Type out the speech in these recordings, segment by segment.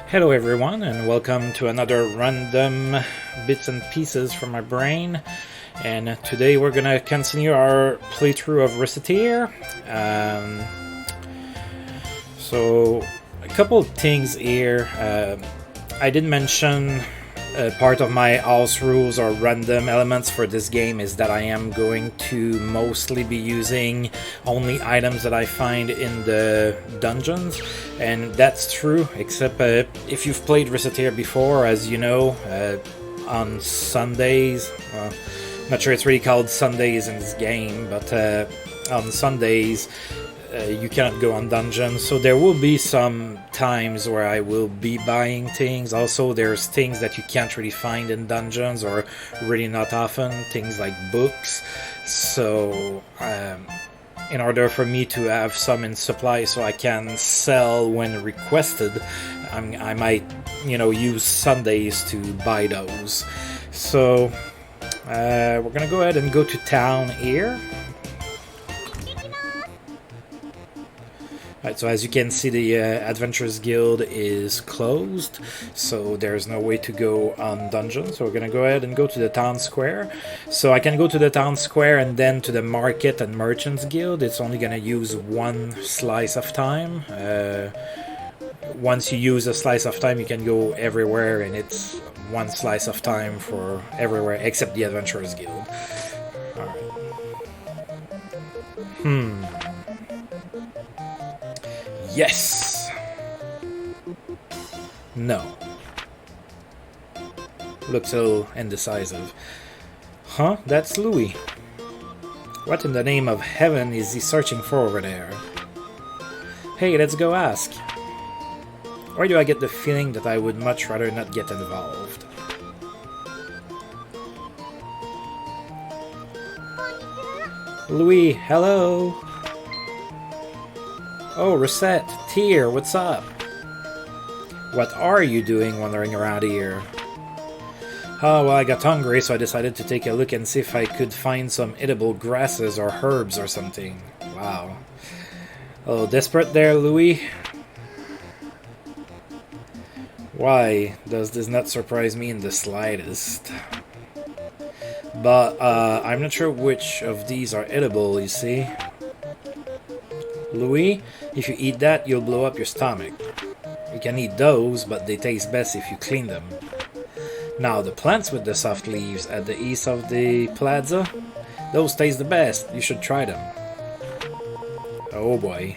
Hello everyone and welcome to another random bits and pieces from my brain, and today we're gonna continue our playthrough of Recettear. So a couple of things here. I did mention part of my house rules or random elements for this game is that I am going to mostly be using only items that I find in the dungeons, and that's true, except if you've played Recettear before, as you know, on Sundays, not sure it's really called Sundays in this game, but on Sundays you cannot go on dungeons, so there will be some times where I will be buying things. Also, there's things that you can't really find in dungeons, or really not often, things like books. So in order for me to have some in supply so I can sell when requested, I might, use Sundays to buy those. So we're gonna go ahead and go to town here. Right, so as you can see, the Adventurers Guild is closed, so there's no way to go on dungeons. So we're gonna go ahead and go to the town square. So I can go to the town square and then to the Market and Merchants Guild. It's only gonna use one slice of time. Once you use a slice of time, you can go everywhere, and it's one slice of time for everywhere except the Adventurers Guild. Alright. Yes! No. Looks a little indecisive. Huh? That's Louis. What in the name of heaven is he searching for over there? Hey, let's go ask. Why do I get the feeling that I would much rather not get involved? Louis, hello! Oh, Recettear, what's up? What are you doing wandering around here? Oh, well, I got hungry, so I decided to take a look and see if I could find some edible grasses or herbs or something. Wow. Oh, desperate there, Louis? Why does this not surprise me in the slightest? But, I'm not sure which of these are edible, you see. Louis, if you eat that, you'll blow up your stomach. You can eat those, but they taste best if you clean them. Now, the plants with the soft leaves at the east of the plaza, those taste the best. You should try them. Oh boy.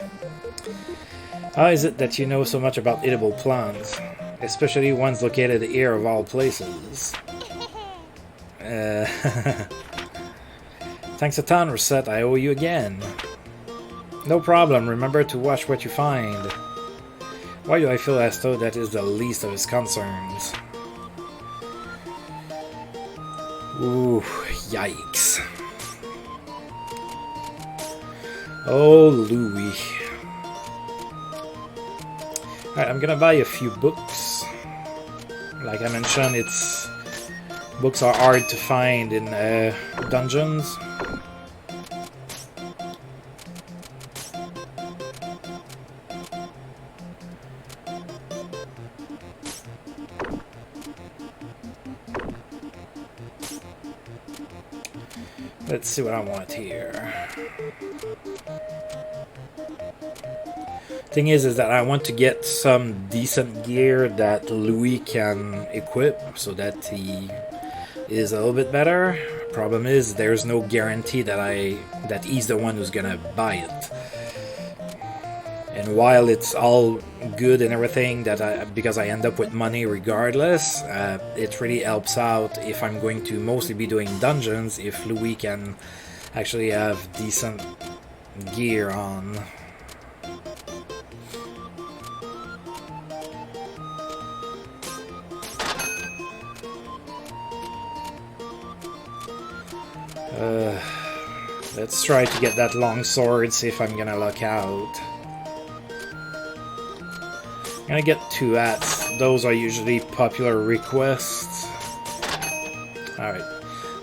How is it that you know so much about edible plants? Especially ones located here of all places. Thanks a ton, Recette. I owe you again. No problem, remember to watch what you find. Why do I feel as though that is the least of his concerns? Ooh, yikes. Oh, Louis. Alright, I'm gonna buy a few books. Like I mentioned, books are hard to find in dungeons. Let's see what I want here. Thing is that I want to get some decent gear that Louis can equip so that he is a little bit better. Problem is, there's no guarantee that he's the one who's gonna buy it. And while it's all good and everything, because I end up with money regardless, it really helps out if I'm going to mostly be doing dungeons, if Louis can actually have decent gear on. Let's try to get that long sword, see if I'm gonna luck out. I'm gonna get 2 hats. Those are usually popular requests. Alright,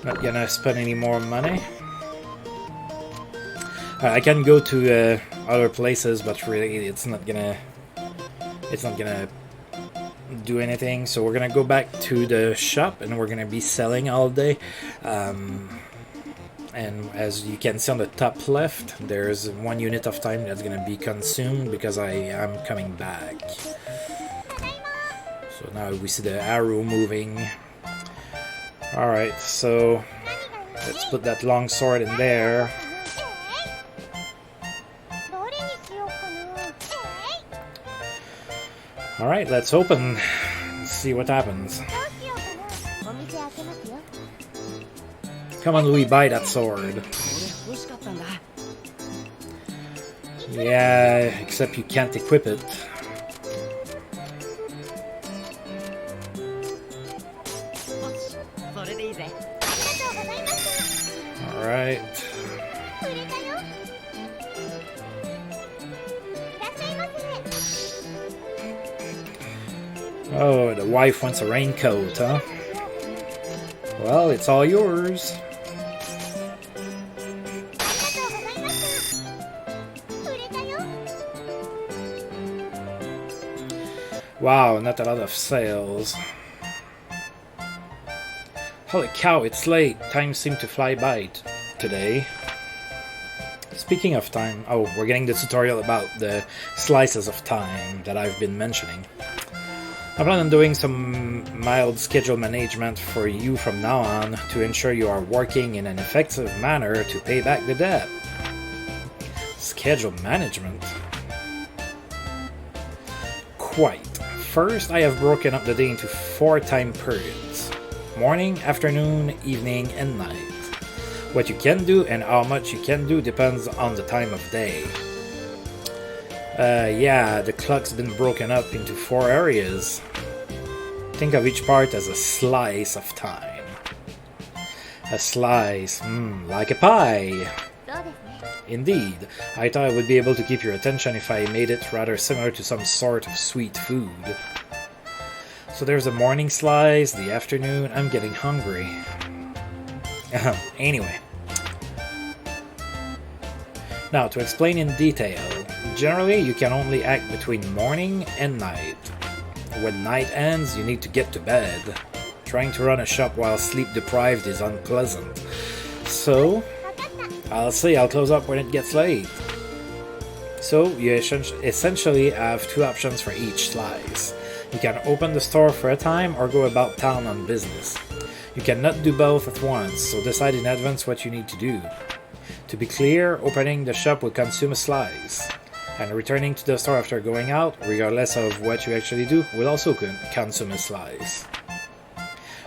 not gonna spend any more money. I can go to other places, but really it's not gonna do anything, so we're gonna go back to the shop and we're gonna be selling all day. And as you can see on the top left, there's 1 unit of time that's gonna be consumed because I am coming back. So now we see the arrow moving. Alright, so let's put that long sword in there. Alright, let's open. Let's see what happens. Come on, Louis, buy that sword. Yeah, except you can't equip it. Alright. Oh, the wife wants a raincoat, huh? Well, it's all yours. Wow, not a lot of sales. Holy cow, it's late. Time seemed to fly by today. Speaking of time, oh, we're getting the tutorial about the slices of time that I've been mentioning. I plan on doing some mild schedule management for you from now on to ensure you are working in an effective manner to pay back the debt. Schedule management? Quite. First, I have broken up the day into 4 time periods. Morning, afternoon, evening, and night. What you can do and how much you can do depends on the time of day. Yeah, the clock's been broken up into 4 areas. Think of each part as a slice of time. A slice, like a pie. Indeed, I thought I would be able to keep your attention if I made it rather similar to some sort of sweet food. So there's a morning slice, the afternoon, I'm getting hungry. Anyway. Now, to explain in detail, generally you can only act between morning and night. When night ends, you need to get to bed. Trying to run a shop while sleep deprived is unpleasant. So, I'll say I'll close up when it gets late. So, you essentially have 2 options for each slice. You can open the store for a time or go about town on business. You cannot do both at once, so decide in advance what you need to do. To be clear, opening the shop will consume a slice, and returning to the store after going out, regardless of what you actually do, will also consume a slice.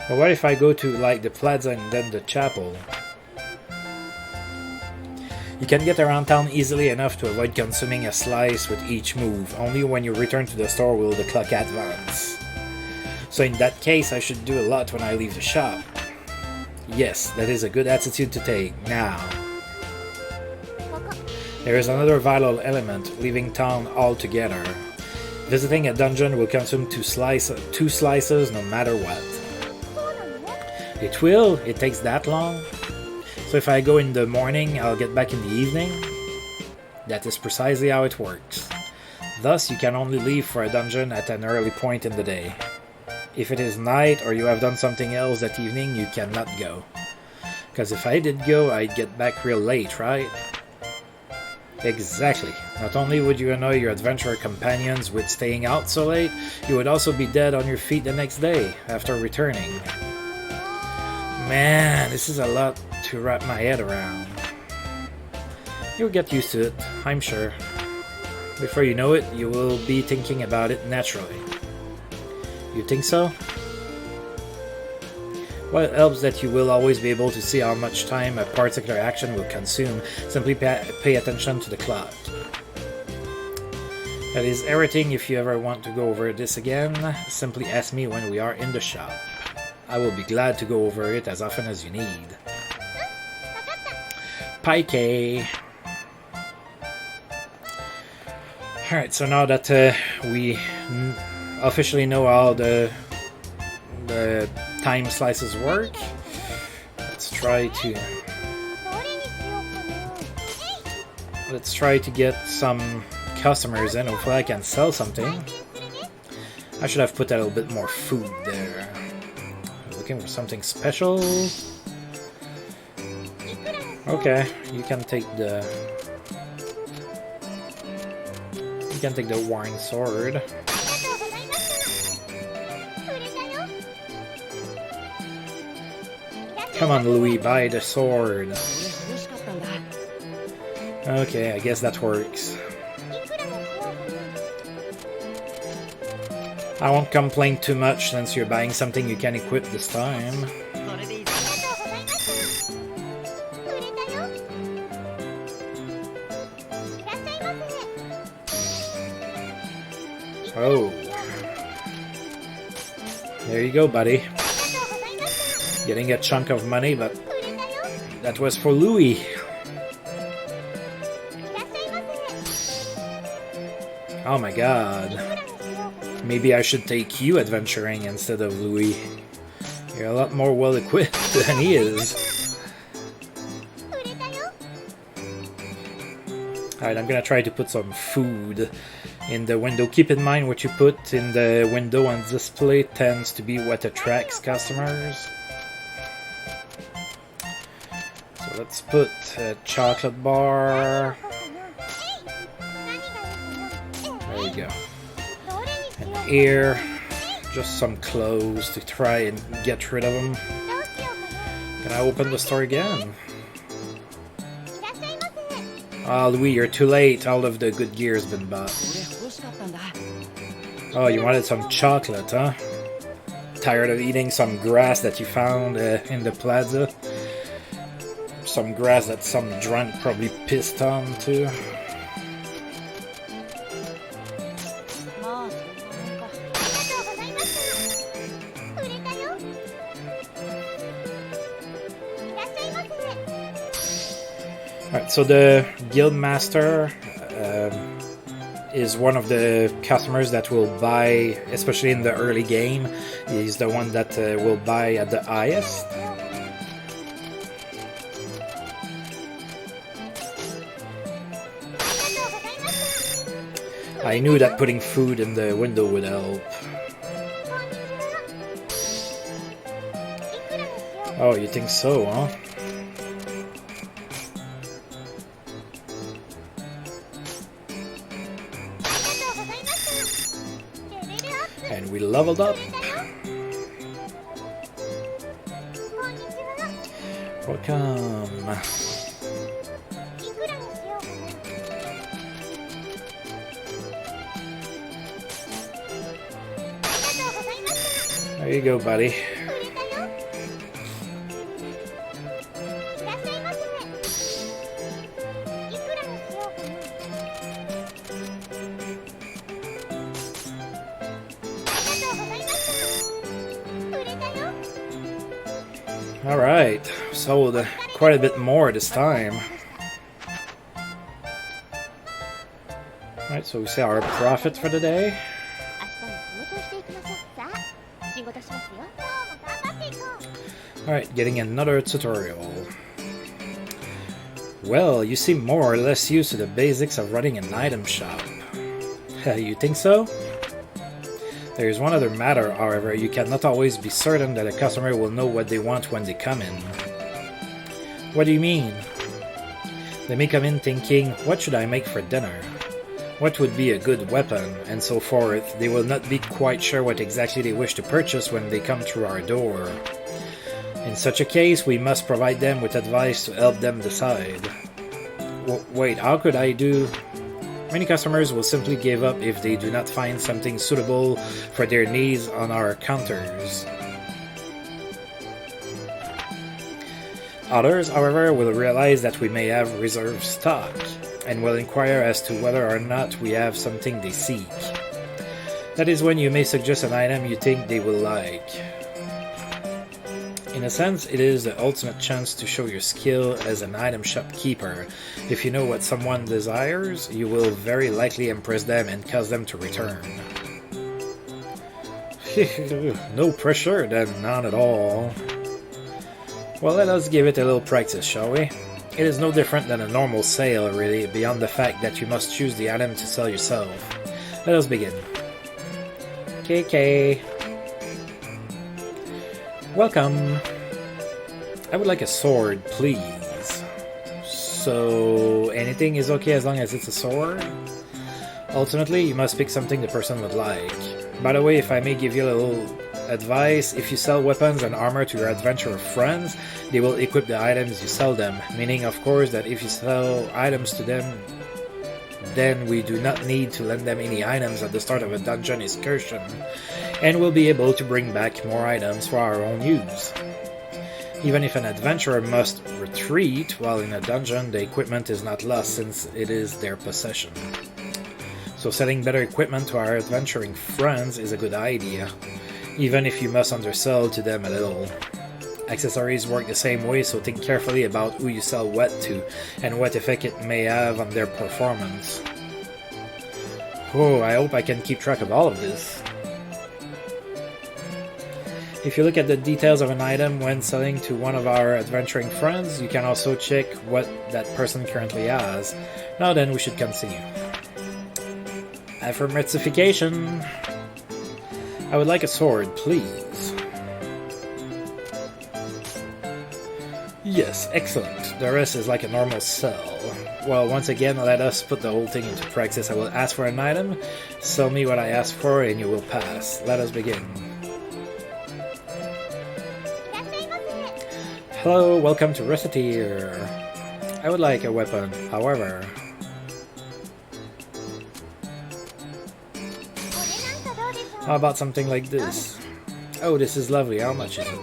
But what if I go to like the plaza and then the chapel? You can get around town easily enough to avoid consuming a slice with each move. Only when you return to the store will the clock advance. So in that case, I should do a lot when I leave the shop. Yes, that is a good attitude to take. Now, there is another vital element, leaving town altogether. Visiting a dungeon will consume 2 slices no matter what. It will? It takes that long? So if I go in the morning, I'll get back in the evening? That is precisely how it works. Thus, you can only leave for a dungeon at an early point in the day. If it is night or you have done something else that evening, you cannot go. Because if I did go, I'd get back real late, right? Exactly. Not only would you annoy your adventurer companions with staying out so late, you would also be dead on your feet the next day, after returning. Man, this is a lot to wrap my head around. You'll get used to it, I'm sure. Before you know it, you will be thinking about it naturally. You think so? Well, it helps that you will always be able to see how much time a particular action will consume. Simply pay attention to the clock. That is everything. If you ever want to go over this again, simply ask me when we are in the shop. I will be glad to go over it as often as you need. Pike. Alright, so now that we officially know how the time slices work, let's try to get some customers in. Hopefully I can sell something. I should have put a little bit more food there. I'm looking for something special. Okay, you can take the wine sword. Come on, Louis, buy the sword. Okay, I guess that works. I won't complain too much since you're buying something you can equip this time. Oh. There you go, buddy. Getting a chunk of money, but that was for Louis. Oh my god. Maybe I should take you adventuring instead of Louis. You're a lot more well equipped than he is. Alright, I'm gonna try to put some food in the window. Keep in mind what you put in the window on display tends to be what attracts customers. So let's put a chocolate bar. There you go. And here, just some clothes to try and get rid of them. Can I open the store again? Ah, Louis, you're too late. All of the good gear's been bought. Oh, you wanted some chocolate, huh? Tired of eating some grass that you found in the plaza? Some grass that some drunk probably pissed on, too. Alright, so the guild master is one of the customers that will buy, especially in the early game. He's the one that will buy at the highest. I knew that putting food in the window would help. Oh, you think so, huh? And we leveled up. Welcome. There you go, buddy. Alright, sold quite a bit more this time. Alright, so we see our profit for the day. Alright, getting another tutorial. Well, you seem more or less used to the basics of running an item shop. You think so? There is one other matter, however. You cannot always be certain that a customer will know what they want when they come in. What do you mean? They may come in thinking, what should I make for dinner? What would be a good weapon? And so forth. They will not be quite sure what exactly they wish to purchase when they come through our door. In such a case, we must provide them with advice to help them decide. Wait, how could I do... Many customers will simply give up if they do not find something suitable for their needs on our counters. Others, however, will realize that we may have reserved stock, and will inquire as to whether or not we have something they seek. That is when you may suggest an item you think they will like. In a sense, it is the ultimate chance to show your skill as an item shop keeper. If you know what someone desires, you will very likely impress them and cause them to return. No pressure, then none at all. Well, let us give it a little practice, shall we? It is no different than a normal sale, really, beyond the fact that you must choose the item to sell yourself. Let us begin. KK. Welcome. I would like a sword, please. So, anything is okay as long as it's a sword? Ultimately, you must pick something the person would like. By the way, if I may give you a little advice, if you sell weapons and armor to your adventurer friends, they will equip the items you sell them. Meaning, of course, that if you sell items to them, then we do not need to lend them any items at the start of a dungeon excursion, and we'll be able to bring back more items for our own use. Even if an adventurer must retreat while in a dungeon, the equipment is not lost since it is their possession. So selling better equipment to our adventuring friends is a good idea, even if you must undersell to them a little. Accessories work the same way, so think carefully about who you sell what to, and what effect it may have on their performance. Oh, I hope I can keep track of all of this. If you look at the details of an item when selling to one of our adventuring friends, you can also check what that person currently has. Now then, we should continue. Affirmatification. I would like a sword, please. Yes, excellent. The rest is like a normal sell. Well, once again, let us put the whole thing into practice. I will ask for an item, sell me what I ask for, and you will pass. Let us begin. Hello, welcome to Recettear. I would like a weapon, however. How about something like this? Oh, this is lovely. How much is it?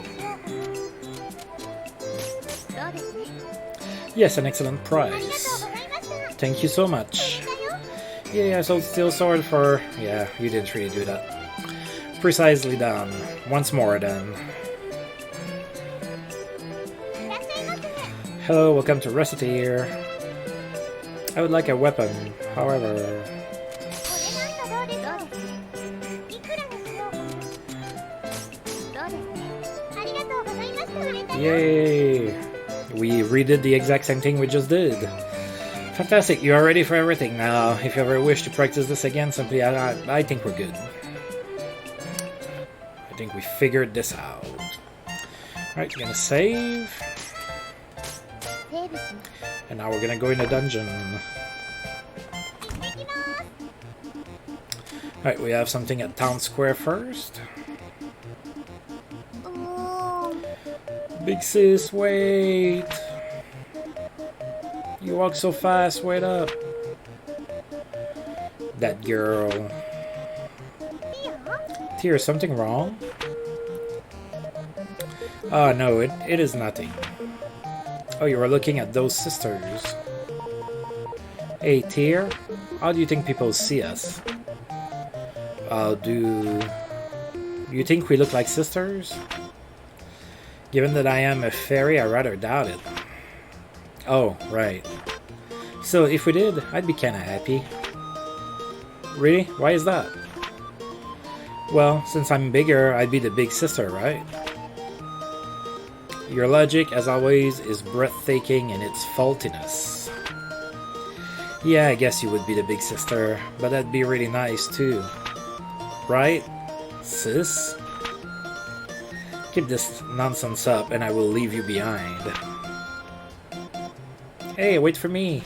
Yes, an excellent price. Thank you so much. Yeah, I sold steel sword for... Yeah, you didn't really do that. Precisely done. Once more then. Hello, welcome to Recettear. I would like a weapon, however... Yay! We redid the exact same thing we just did. Fantastic, you are ready for everything now. If you ever wish to practice this again, simply I think we're good. I think we figured this out. Alright, gonna save. And now we're gonna go in a dungeon. Alright, we have something at Town Square first. Big sis, wait! You walk so fast, wait up! That girl. Tear, is something wrong? Oh no, it is nothing. Oh, you were looking at those sisters. Hey, Tear, how do you think people see us? Do you think we look like sisters? Given that I am a fairy, I rather doubt it. Oh, right. So, if we did, I'd be kinda happy. Really? Why is that? Well, since I'm bigger, I'd be the big sister, right? Your logic, as always, is breathtaking in its faultiness. Yeah, I guess you would be the big sister, but that'd be really nice too. Right, sis? Keep this nonsense up and I will leave you behind. Hey, wait for me!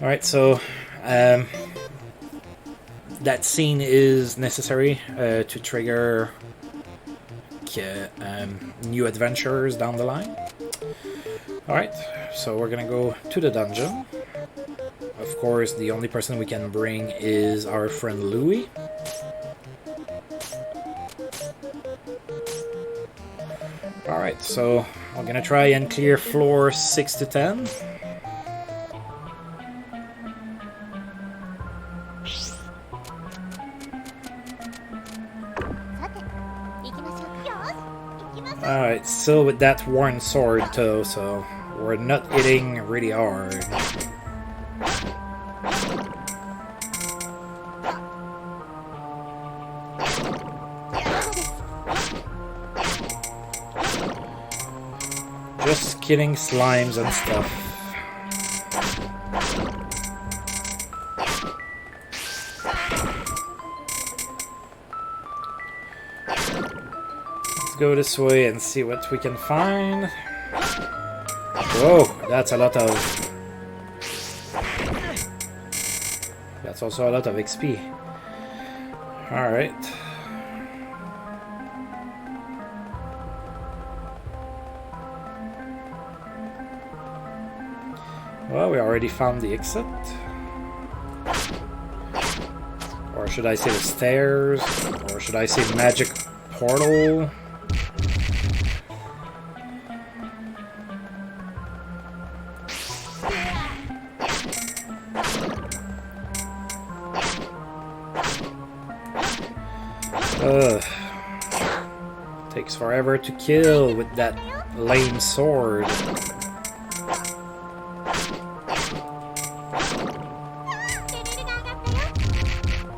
Alright, so that scene is necessary to trigger new adventures down the line. Alright, so we're gonna go to the dungeon. Of course, the only person we can bring is our friend Louis. Alright, so I'm gonna try and clear floor 6 to 10. Alright, still with that worn sword though, so we're not hitting really hard. Just killing slimes and stuff. go this way and see what we can find. Whoa, that's a lot of... That's also a lot of XP. Alright. Well, we already found the exit. Or should I say the stairs? Or should I say magic portal? Takes forever to kill with that lame sword.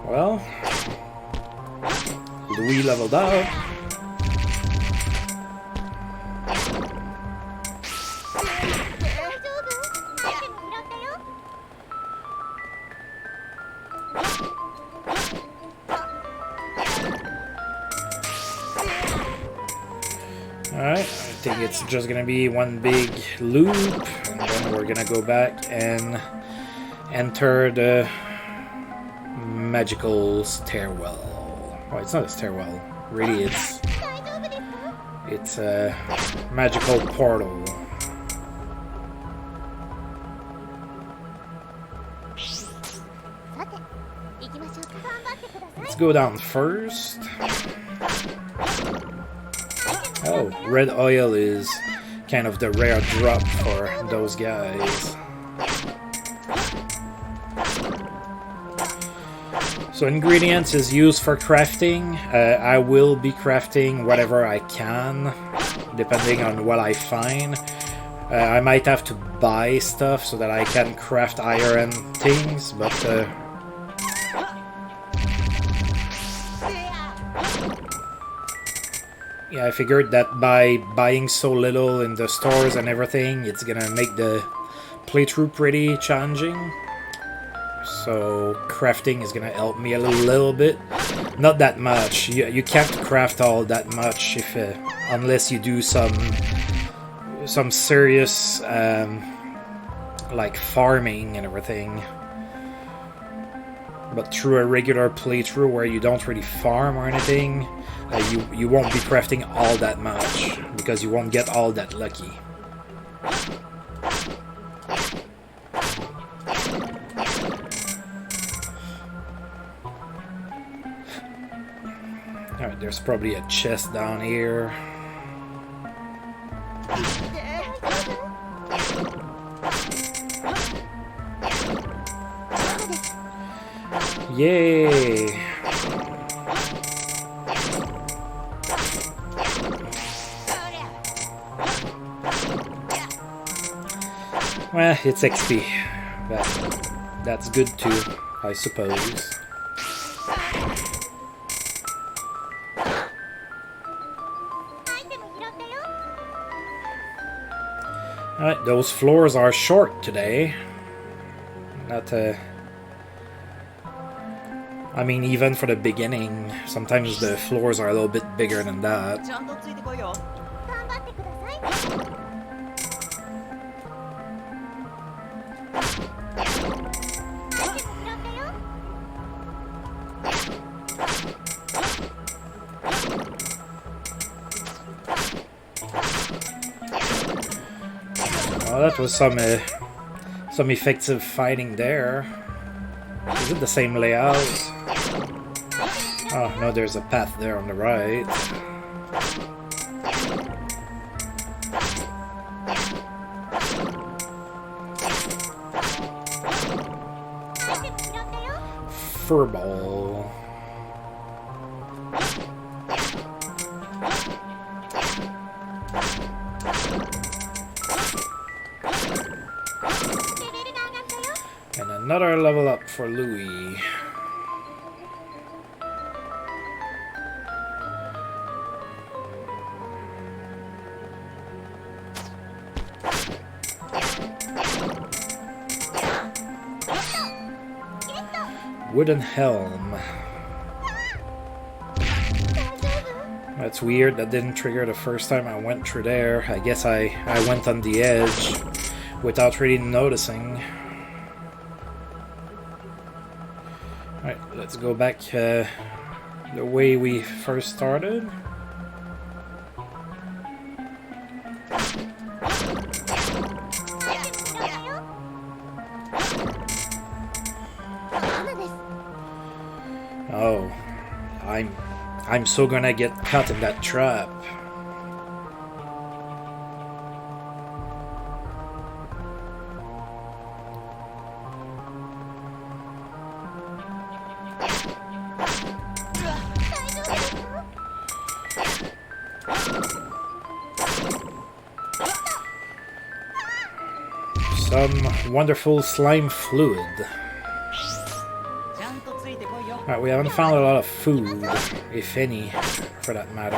Well, Louis leveled up. Alright, I think it's just gonna be one big loop, and then we're gonna go back and enter the magical stairwell. Oh, it's not a stairwell. Really, it's a magical portal. Let's go down first. Oh, red oil is kind of the rare drop for those guys. So ingredients is used for crafting. I will be crafting whatever I can, depending on what I find. I might have to buy stuff so that I can craft iron things, but yeah, I figured that by buying so little in the stores and everything, it's gonna make the playthrough pretty challenging. So crafting is gonna help me a little bit. Not that much. You can't craft all that much if unless you do some serious like farming and everything. But through a regular playthrough where you don't really farm or anything, you won't be crafting all that much because you won't get all that lucky. Alright, there's probably a chest down here. Yay! Well, it's XP. That's good too, I suppose. Alright, those floors are short today. Not I mean, even for the beginning, sometimes the floors are a little bit bigger than that. Oh, that was some effective fighting there. Is it the same layout? Oh, no, there's a path there on the right. Furball. And another level up for Louis. Wooden helm. That's weird. That didn't trigger the first time I went through there. I guess I went on the edge without really noticing. Alright, let's go back the way we first started. Oh, I'm so gonna get caught in that trap. Some wonderful slime fluid. Alright, we haven't found a lot of food, if any, for that matter.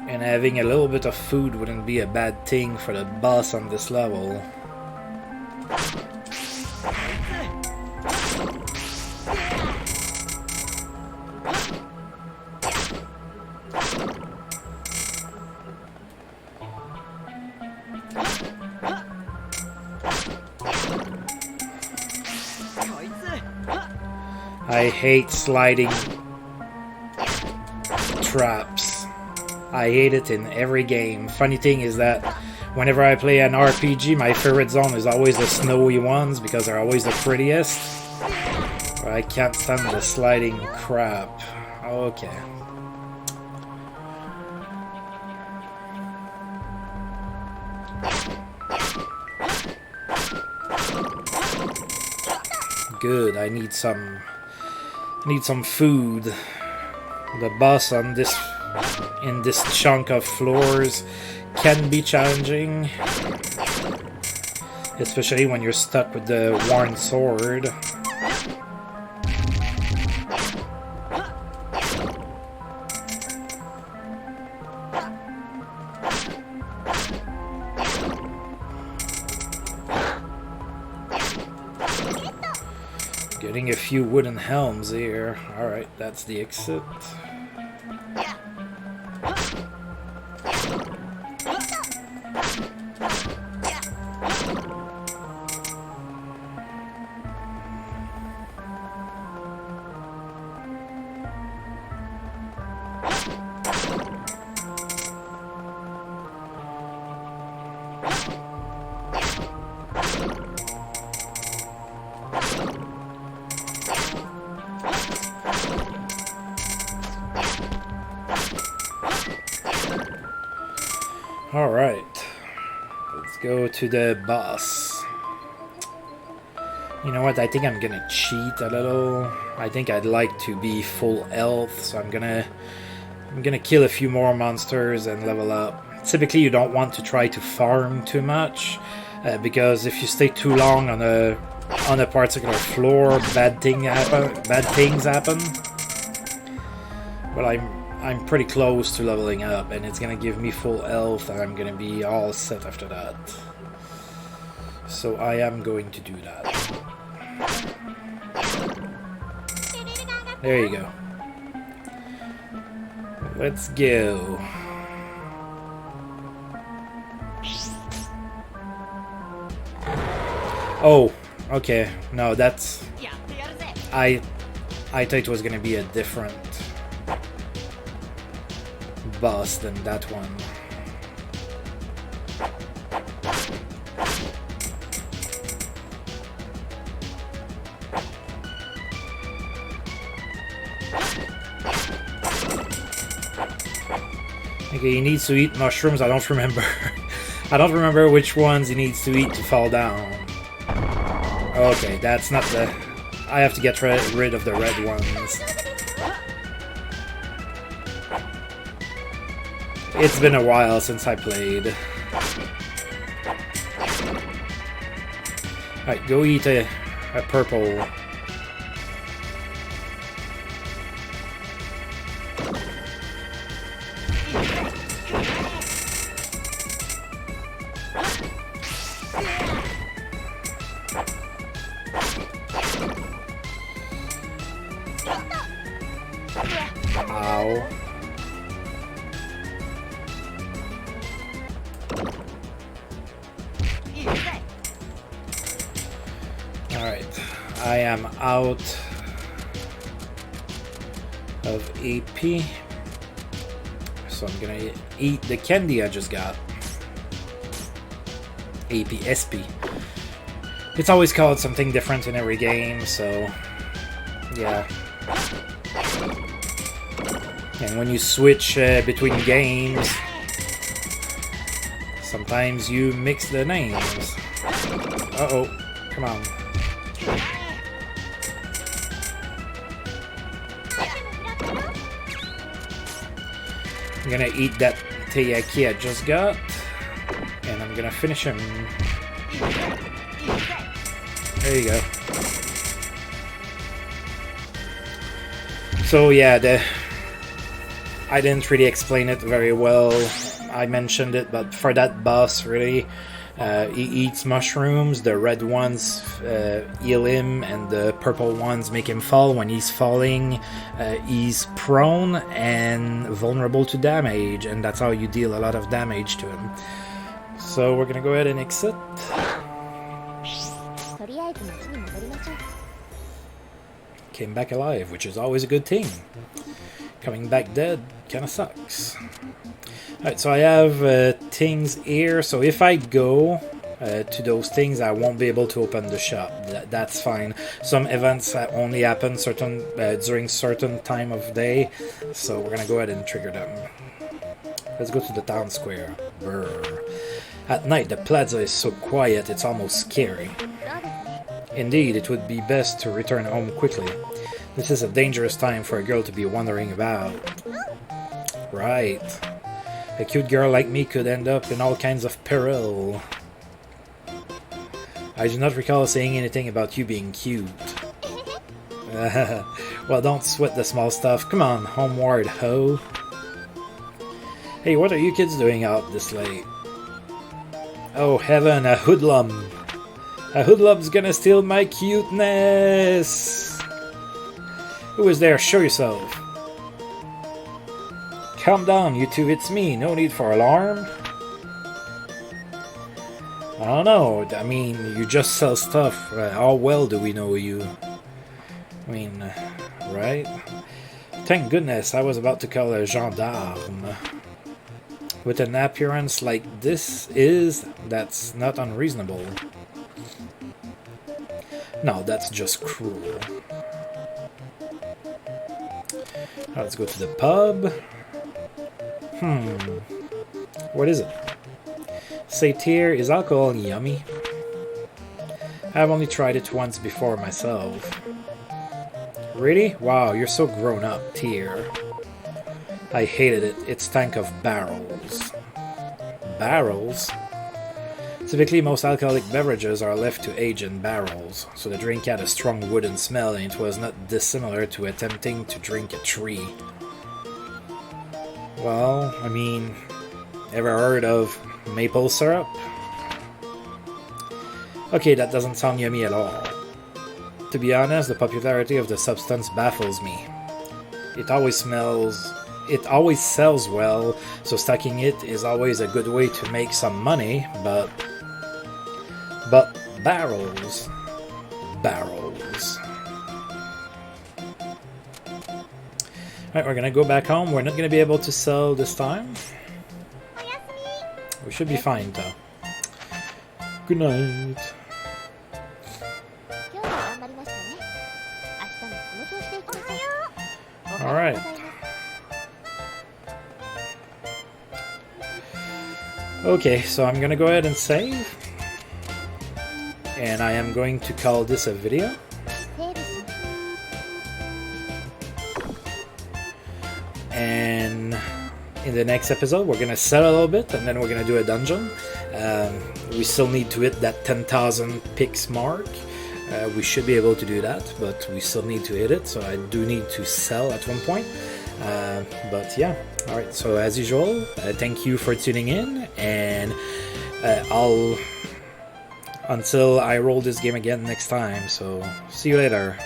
And having a little bit of food wouldn't be a bad thing for the boss on this level. I hate sliding traps. I hate it in every game. Funny thing is that whenever I play an RPG, my favorite zone is always the snowy ones because they're always the prettiest. But I can't stand the sliding crap. Okay. Good, I need some food. The boss on this in this chunk of floors can be challenging, especially when you're stuck with the worn sword. Getting a few wooden helms here. Alright, that's the exit. Alright, let's go to the boss. You know what, I think I'm gonna cheat a little. I think I'd like to be full health, so I'm gonna kill a few more monsters and level up. Typically you don't want to try to farm too much, because if you stay too long on a particular floor, bad things happen. But I'm pretty close to leveling up, and it's gonna give me full health, and I'm gonna be all set after that. So I am going to do that. There you go. Let's go. Oh, okay. No, that's... I thought it was gonna be a different boss than that one. Okay, he needs to eat mushrooms. I don't remember. I don't remember which ones he needs to eat to fall down. Okay, that's not the... I have to get rid of the red ones. It's been a while since I played. Alright, go eat a purple. Alright, I am out of AP, so I'm gonna eat the candy I just got. AP, SP. It's always called something different in every game, so yeah. And when you switch between games, sometimes you mix the names. Uh-oh, come on. I'm gonna eat that teriyaki I just got, and I'm gonna finish him. There you go. So yeah, I didn't really explain it very well. I mentioned it, but for that boss, really, he eats mushrooms. The red ones heal him, and the purple ones make him fall. When he's falling, he's prone and vulnerable to damage, and that's how you deal a lot of damage to him. So we're gonna go ahead and exit. Came back alive, which is always a good thing. Coming back dead kinda sucks. Alright, so I have things here, so if I go to those things, I won't be able to open the shop. That's fine. Some events only happen during certain time of day, so we're gonna go ahead and trigger them. Let's go to the town square. Brr. At night, the plaza is so quiet, it's almost scary. Indeed, it would be best to return home quickly. This is a dangerous time for a girl to be wandering about. Right. A cute girl like me could end up in all kinds of peril. I do not recall saying anything about you being cute. Well, don't sweat the small stuff. Come on, homeward, ho. Hey, what are you kids doing out this late? Oh heaven, a hoodlum! A hoodlum's gonna steal my cuteness! Who is there? Show yourself! Calm down, you two, it's me. No need for alarm. I don't know. I mean, you just sell stuff. How well do we know you? I mean, right? Thank goodness I was about to call a gendarme. With an appearance like that's not unreasonable. No, that's just cruel. Let's go to the pub. What is it? Recettear, is alcohol yummy? I've only tried it once before myself. Really? Wow, you're so grown up, Tear. I hated it. It stank of barrels. Barrels? Typically, most alcoholic beverages are left to age in barrels, so the drink had a strong wooden smell and it was not dissimilar to attempting to drink a tree. Well, I mean, ever heard of maple syrup? Okay, that doesn't sound yummy at all. To be honest, the popularity of the substance baffles me. It always sells well, so stocking it is always a good way to make some money, but barrels. Alright, we're gonna go back home. We're not gonna be able to sell this time. We should be fine though. Good night. Alright. Okay, so I'm gonna go ahead and save. And I am going to call this a video. And in the next episode, we're gonna sell a little bit, and then we're gonna do a dungeon. We still need to hit that 10,000 picks mark. We should be able to do that, but we still need to hit it, so I do need to sell at one point. But yeah, alright, so as usual, thank you for tuning in, and until I roll this game again next time, so see you later.